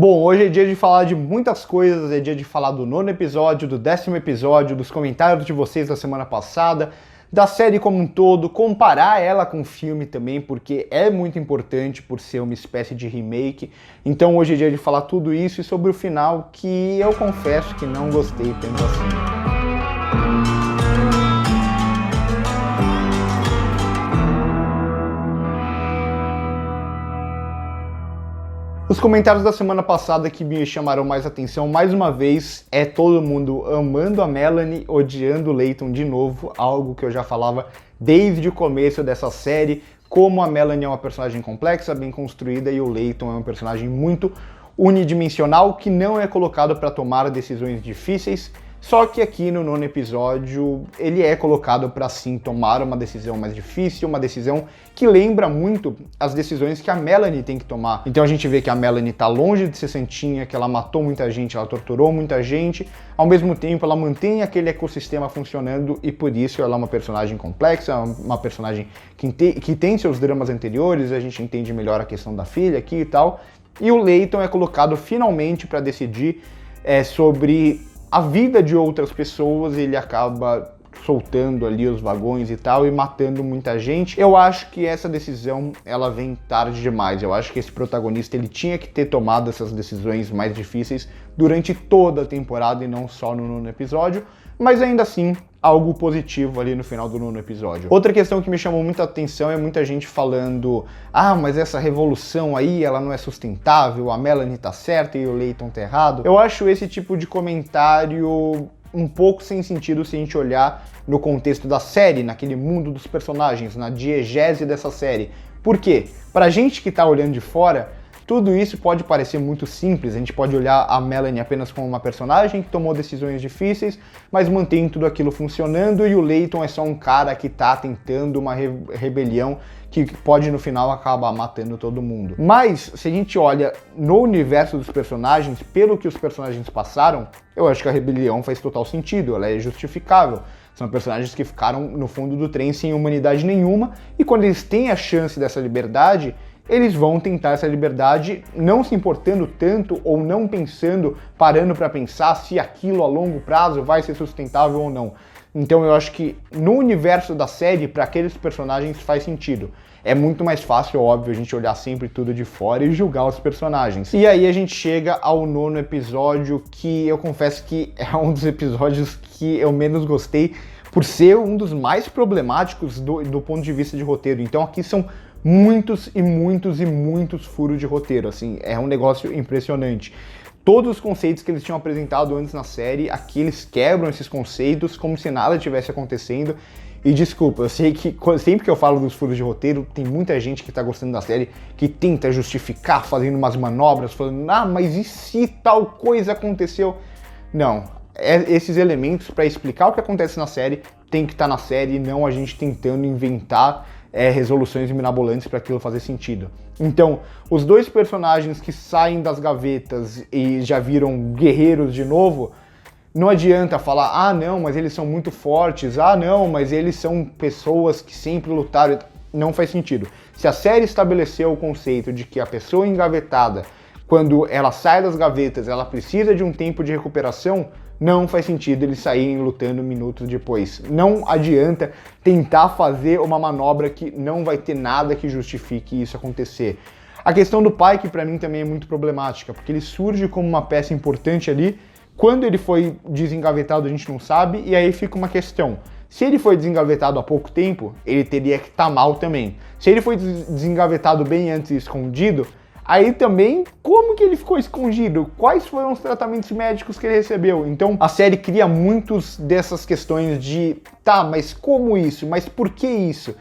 Bom, hoje é dia de falar de muitas coisas, é dia de falar do 9º episódio, do 10º episódio, dos comentários de vocês da semana passada, da série como um todo, comparar ela com o filme também, porque é muito importante por ser uma espécie de remake. Então hoje é dia de falar tudo isso e sobre o final, que eu confesso que não gostei tanto assim. Os comentários da semana passada que me chamaram mais atenção, mais uma vez, é todo mundo amando a Melanie, odiando o Layton de novo, algo que eu já falava desde o começo dessa série, como a Melanie é uma personagem complexa, bem construída, e o Layton é um personagem muito unidimensional, que não é colocado para tomar decisões difíceis. Só que aqui no 9º episódio ele é colocado para sim tomar uma decisão mais difícil, uma decisão que lembra muito as decisões que a Melanie tem que tomar. Então a gente vê que a Melanie tá longe de ser santinha, que ela matou muita gente, ela torturou muita gente, ao mesmo tempo ela mantém aquele ecossistema funcionando e por isso ela é uma personagem complexa, uma personagem que tem seus dramas anteriores, a gente entende melhor a questão da filha aqui e tal. E o Layton é colocado finalmente para decidir sobre a vida de outras pessoas, ele acaba soltando ali os vagões e tal e matando muita gente. Eu acho que essa decisão, ela vem tarde demais. Eu acho que esse protagonista, ele tinha que ter tomado essas decisões mais difíceis durante toda a temporada e não só no 9º episódio, mas ainda assim, algo positivo ali no final do 9º episódio. Outra questão que me chamou muita atenção é muita gente falando: ah, mas essa revolução aí, ela não é sustentável, a Melanie tá certa e o Layton tá errado. Eu acho esse tipo de comentário um pouco sem sentido se a gente olhar no contexto da série, naquele mundo dos personagens, na diegese dessa série. Por quê? Pra gente que tá olhando de fora, tudo isso pode parecer muito simples, a gente pode olhar a Melanie apenas como uma personagem que tomou decisões difíceis, mas mantém tudo aquilo funcionando, e o Layton é só um cara que tá tentando uma rebelião que pode no final acabar matando todo mundo. Mas, se a gente olha no universo dos personagens, pelo que os personagens passaram, eu acho que a rebelião faz total sentido, ela é justificável. São personagens que ficaram no fundo do trem sem humanidade nenhuma, e quando eles têm a chance dessa liberdade, eles vão tentar essa liberdade não se importando tanto ou não pensando, parando para pensar se aquilo a longo prazo vai ser sustentável ou não. Então eu acho que no universo da série, para aqueles personagens faz sentido. É muito mais fácil, óbvio, a gente olhar sempre tudo de fora e julgar os personagens. E aí a gente chega ao 9º episódio, que eu confesso que é um dos episódios que eu menos gostei, por ser um dos mais problemáticos do ponto de vista de roteiro. Então aqui são muitos e muitos e muitos furos de roteiro, assim, é um negócio impressionante. Todos os conceitos que eles tinham apresentado antes na série, aqui eles quebram esses conceitos como se nada tivesse acontecendo. E desculpa, eu sei que sempre que eu falo dos furos de roteiro, tem muita gente que tá gostando da série que tenta justificar fazendo umas manobras, falando: ah, mas e se tal coisa aconteceu? Não, esses elementos para explicar o que acontece na série tem que estar na série e não a gente tentando inventar resoluções mirabolantes para aquilo fazer sentido. Então, os dois personagens que saem das gavetas e já viram guerreiros de novo, não adianta falar: ah não, mas eles são muito fortes, ah não, mas eles são pessoas que sempre lutaram. Não faz sentido. Se a série estabeleceu o conceito de que a pessoa engavetada, quando ela sai das gavetas, ela precisa de um tempo de recuperação, não faz sentido eles saírem lutando minutos depois. Não adianta tentar fazer uma manobra que não vai ter nada que justifique isso acontecer. A questão do pai, que pra mim também é muito problemática, porque ele surge como uma peça importante ali. Quando ele foi desengavetado a gente não sabe, e aí fica uma questão: se ele foi desengavetado há pouco tempo, ele teria que estar mal também. Se ele foi desengavetado bem antes e escondido, aí também, como que ele ficou escondido? Quais foram os tratamentos médicos que ele recebeu? Então, a série cria muitas dessas questões de: tá, mas como isso? Mas por que isso?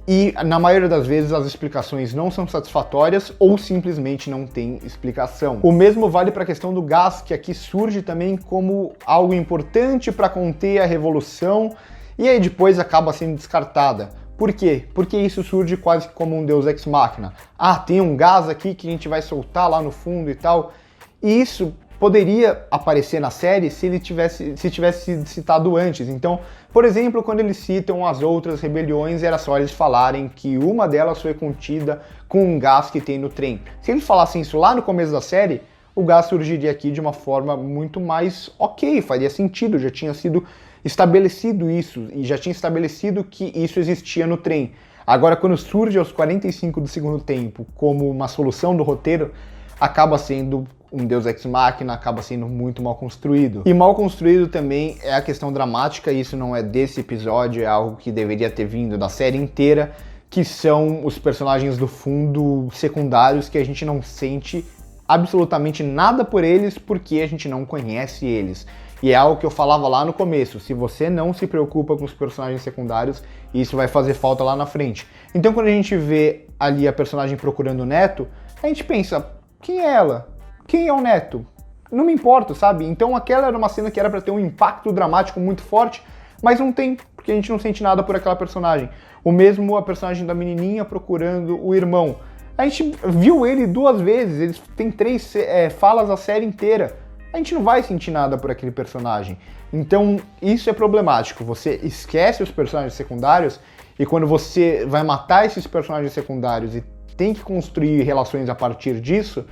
E, na maioria das vezes, as explicações não são satisfatórias ou simplesmente não tem explicação. O mesmo vale para a questão do gás, que aqui surge também como algo importante para conter a revolução e aí depois acaba sendo descartada. Por quê? Porque isso surge quase como um deus ex machina. Ah, tem um gás aqui que a gente vai soltar lá no fundo e tal. E isso poderia aparecer na série se tivesse sido citado antes. Então, por exemplo, quando eles citam as outras rebeliões, era só eles falarem que uma delas foi contida com um gás que tem no trem. Se eles falassem isso lá no começo da série, o Gus surgiria aqui de uma forma muito mais ok, faria sentido, já tinha sido estabelecido isso, e já tinha estabelecido que isso existia no trem. Agora, quando surge aos 45 do segundo tempo como uma solução do roteiro, acaba sendo um Deus Ex Machina, acaba sendo muito mal construído. E mal construído também é a questão dramática, isso não é desse episódio, é algo que deveria ter vindo da série inteira, que são os personagens do fundo secundários que a gente não sente absolutamente nada por eles porque a gente não conhece eles. E é algo que eu falava lá no começo, se você não se preocupa com os personagens secundários, isso vai fazer falta lá na frente. Então quando a gente vê ali a personagem procurando o Neto, a gente pensa, quem é ela? Quem é o Neto? Não me importa, sabe? Então aquela era uma cena que era pra ter um impacto dramático muito forte, mas não tem, porque a gente não sente nada por aquela personagem. O mesmo a personagem da menininha procurando o irmão. A gente viu ele 2 vezes, ele tem 3 falas a série inteira. A gente não vai sentir nada por aquele personagem. Então isso é problemático, você esquece os personagens secundários e quando você vai matar esses personagens secundários e tem que construir relações a partir disso,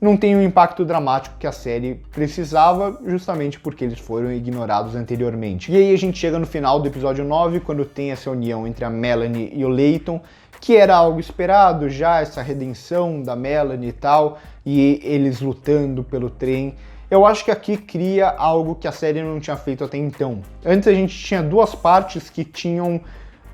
não tem o impacto dramático que a série precisava, justamente porque eles foram ignorados anteriormente. E aí a gente chega no final do episódio 9, quando tem essa união entre a Melanie e o Layton, que era algo esperado já, essa redenção da Melanie e tal, e eles lutando pelo trem. Eu acho que aqui cria algo que a série não tinha feito até então. Antes a gente tinha 2 partes que tinham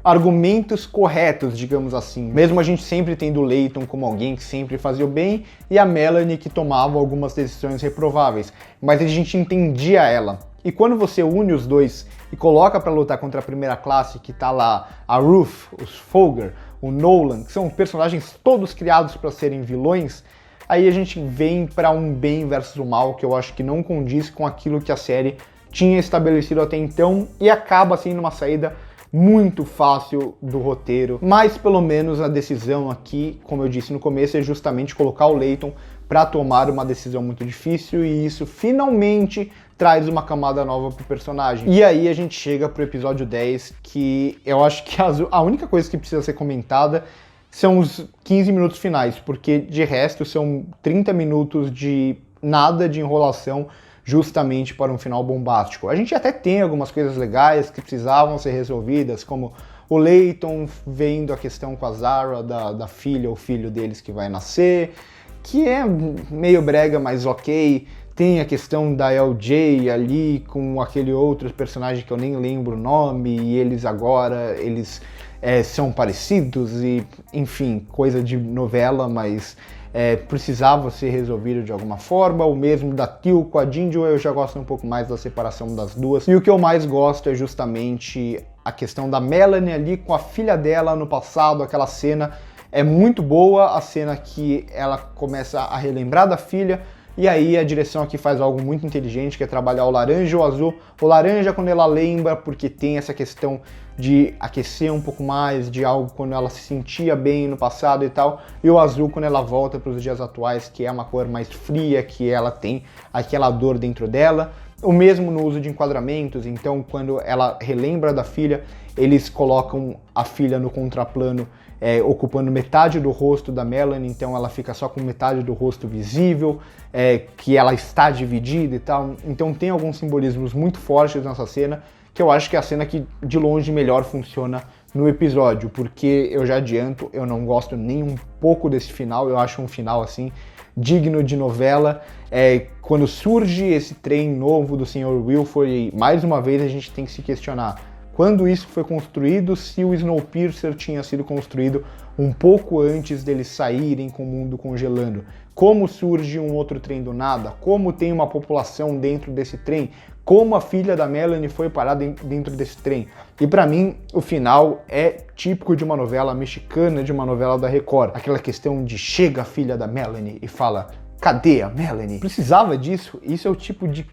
argumentos corretos, digamos assim. Mesmo a gente sempre tendo o Layton como alguém que sempre fazia o bem e a Melanie que tomava algumas decisões reprováveis, mas a gente entendia ela. E quando você une os dois e coloca pra lutar contra a primeira classe, que tá lá a Ruth, os Folger, o Nolan, que são personagens todos criados para serem vilões, aí a gente vem para um bem versus o mal, que eu acho que não condiz com aquilo que a série tinha estabelecido até então e acaba sendo uma saída muito fácil do roteiro, mas pelo menos a decisão aqui, como eu disse no começo, é justamente colocar o Layton para tomar uma decisão muito difícil e isso finalmente traz uma camada nova pro personagem. E aí a gente chega pro episódio 10, que eu acho que a única coisa que precisa ser comentada são os 15 minutos finais, porque de resto são 30 minutos de nada de enrolação, justamente para um final bombástico. A gente até tem algumas coisas legais que precisavam ser resolvidas, como o Layton vendo a questão com a Zara, da filha ou filho deles que vai nascer, que é meio brega, mas ok. Tem a questão da LJ ali com aquele outro personagem que eu nem lembro o nome, e eles agora, são parecidos e, enfim, coisa de novela, mas precisava ser resolvido de alguma forma. O mesmo da Teal com a Jinjo, eu já gosto um pouco mais da separação das duas. E o que eu mais gosto é justamente a questão da Melanie ali com a filha dela no passado, aquela cena é muito boa, a cena que ela começa a relembrar da filha, e aí a direção aqui faz algo muito inteligente, que é trabalhar o laranja e o azul. O laranja quando ela lembra, porque tem essa questão de aquecer um pouco mais, de algo quando ela se sentia bem no passado e tal. E o azul quando ela volta para os dias atuais, que é uma cor mais fria, que ela tem aquela dor dentro dela. O mesmo no uso de enquadramentos, então quando ela relembra da filha, eles colocam a filha no contraplano, ocupando metade do rosto da Melanie, então ela fica só com metade do rosto visível, que ela está dividida e tal. Então tem alguns simbolismos muito fortes nessa cena, que eu acho que é a cena que de longe melhor funciona no episódio, porque eu já adianto, eu não gosto nem um pouco desse final, eu acho um final assim digno de novela. Quando surge esse trem novo do Sr. Wilford, e mais uma vez a gente tem que se questionar quando isso foi construído, se o Snowpiercer tinha sido construído um pouco antes deles saírem com o mundo congelando. Como surge um outro trem do nada? Como tem uma população dentro desse trem? Como a filha da Melanie foi parar dentro desse trem? E pra mim, o final é típico de uma novela mexicana, de uma novela da Record. Aquela questão de chega a filha da Melanie e fala, cadê a Melanie? Precisava disso? Isso é o tipo de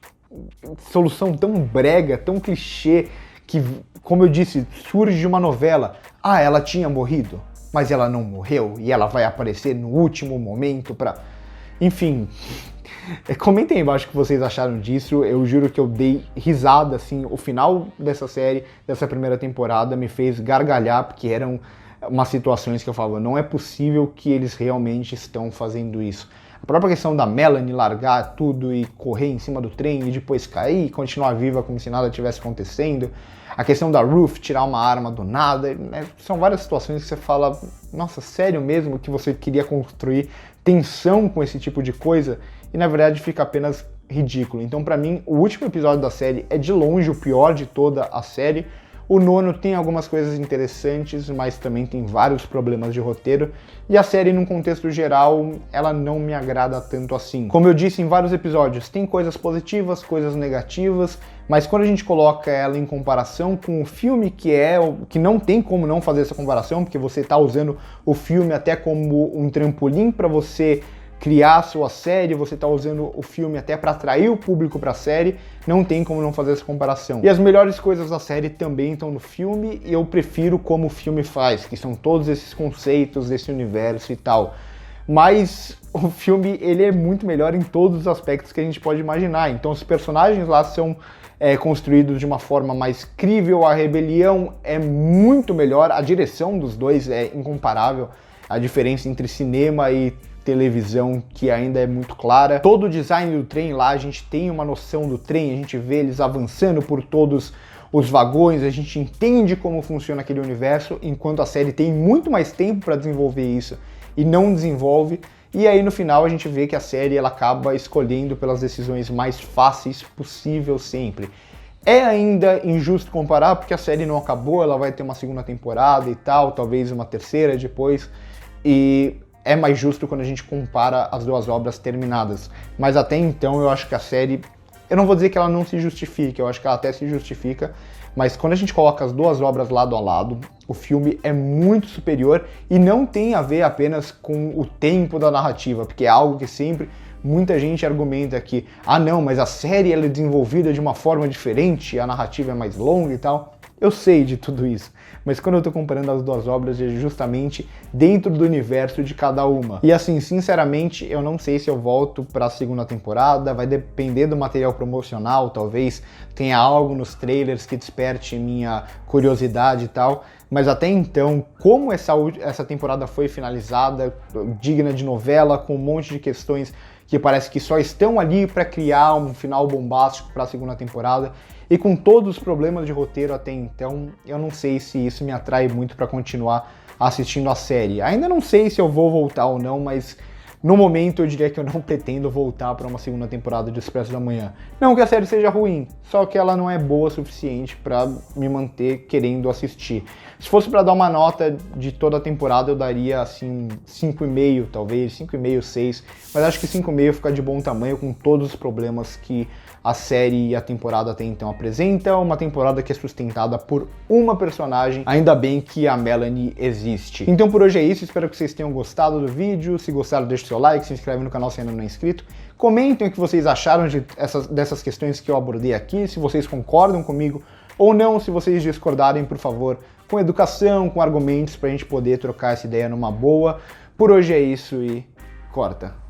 solução tão brega, tão clichê, que, como eu disse, surge de uma novela. Ah, ela tinha morrido, mas ela não morreu e ela vai aparecer no último momento pra... Enfim, comentem aí embaixo o que vocês acharam disso. Eu juro que eu dei risada, assim, o final dessa série, dessa primeira temporada, me fez gargalhar, porque eram umas situações que eu falava, não é possível que eles realmente estão fazendo isso. A própria questão da Melanie largar tudo e correr em cima do trem e depois cair e continuar viva como se nada tivesse acontecendo. A questão da Ruth tirar uma arma do nada, né? São várias situações que você fala, nossa, sério mesmo que você queria construir tensão com esse tipo de coisa? E na verdade fica apenas ridículo. Então pra mim, o último episódio da série é de longe o pior de toda a série. O nono tem algumas coisas interessantes, mas também tem vários problemas de roteiro. E a série, num contexto geral, ela não me agrada tanto assim. Como eu disse em vários episódios, tem coisas positivas, coisas negativas, mas quando a gente coloca ela em comparação com o filme que não tem como não fazer essa comparação, porque você está usando o filme até como um trampolim para você criar a sua série, você está usando o filme até para atrair o público para a série, não tem como não fazer essa comparação. E as melhores coisas da série também estão no filme, e eu prefiro como o filme faz, que são todos esses conceitos desse universo e tal. Mas o filme, ele é muito melhor em todos os aspectos que a gente pode imaginar. Então os personagens lá são construídos de uma forma mais crível, a rebelião é muito melhor, a direção dos dois é incomparável, a diferença entre cinema e televisão que ainda é muito clara. Todo o design do trem lá, a gente tem uma noção do trem, a gente vê eles avançando por todos os vagões, a gente entende como funciona aquele universo, enquanto a série tem muito mais tempo para desenvolver isso e não desenvolve. E aí no final a gente vê que a série ela acaba escolhendo pelas decisões mais fáceis possível sempre. É ainda injusto comparar porque a série não acabou, ela vai ter uma segunda temporada e tal, talvez uma terceira depois, e é mais justo quando a gente compara as duas obras terminadas. Mas até então eu acho que a série, eu não vou dizer que ela não se justifique, eu acho que ela até se justifica, mas quando a gente coloca as duas obras lado a lado, o filme é muito superior e não tem a ver apenas com o tempo da narrativa, porque é algo que sempre muita gente argumenta que, não, mas a série ela é desenvolvida de uma forma diferente, a narrativa é mais longa e tal. Eu sei de tudo isso, mas quando eu tô comparando as duas obras é justamente dentro do universo de cada uma. E assim, sinceramente, eu não sei se eu volto para a segunda temporada, vai depender do material promocional, talvez tenha algo nos trailers que desperte minha curiosidade e tal, mas até então, como essa temporada foi finalizada, digna de novela, com um monte de questões que parece que só estão ali para criar um final bombástico para a segunda temporada, e com todos os problemas de roteiro até então, eu não sei se isso me atrai muito para continuar assistindo a série. Ainda não sei se eu vou voltar ou não, mas no momento eu diria que eu não pretendo voltar para uma segunda temporada de Expresso da Manhã. Não que a série seja ruim, só que ela não é boa o suficiente para me manter querendo assistir. Se fosse para dar uma nota de toda a temporada, eu daria assim 5,5 talvez, 5,5, 6, mas acho que 5,5 fica de bom tamanho com todos os problemas que a série e a temporada até então apresenta, uma temporada que é sustentada por uma personagem, ainda bem que a Melanie existe. Então por hoje é isso, espero que vocês tenham gostado do vídeo, se gostaram deixe seu like, se inscreve no canal se ainda não é inscrito, comentem o que vocês acharam dessas questões que eu abordei aqui, se vocês concordam comigo ou não, se vocês discordarem, por favor, com educação, com argumentos pra gente poder trocar essa ideia numa boa. Por hoje é isso e corta!